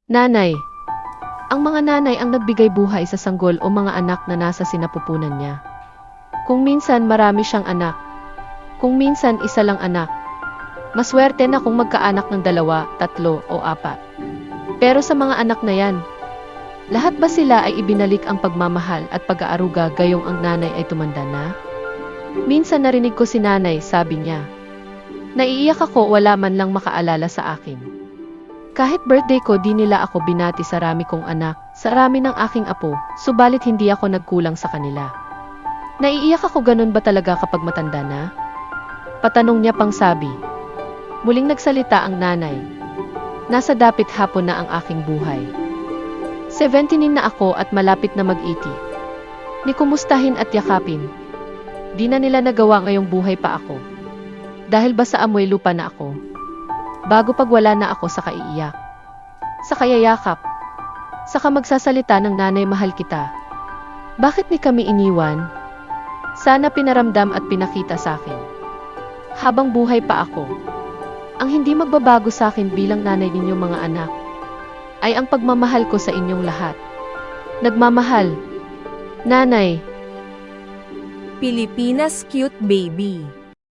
Nanay. Ang mga nanay ang nagbigay buhay sa sanggol o mga anak na nasa sinapupunan niya. Kung minsan marami siyang anak. Kung minsan isa lang anak. Maswerte na kung magkaanak ng 2, 3 o 4. Pero sa mga anak na yan, lahat ba sila ay ibinalik ang pagmamahal at pag-aaruga gayong ang nanay ay tumanda na? Minsan narinig ko si nanay, sabi niya. Naiiyak ako, wala man lang makaalala sa akin. Kahit birthday ko di nila ako binati sa rami kong anak, sa rami ng aking apo, subalit hindi ako nagkulang sa kanila. Naiiyak ako, ganun ba talaga kapag matanda na? Patanong niya pang sabi. Muling nagsalita ang nanay. Nasa dapit hapon na ang aking buhay. 79 na ako at malapit na mag-80. Ni kumustahin at yakapin. Di na nila nagawa ngayong buhay pa ako. Dahil ba sa amoy lupa na ako? Bago pag wala na ako sa kaiiyak. Sa kayayakap. Saka magsasalita ng nanay, mahal kita. Bakit ni kami iniwan? Sana pinaramdam at pinakita sa akin. Habang buhay pa ako. Ang hindi magbabago sa akin bilang nanay ninyong mga anak ay ang pagmamahal ko sa inyong lahat. Nagmamahal. Nanay. Pilipinas Cute Baby.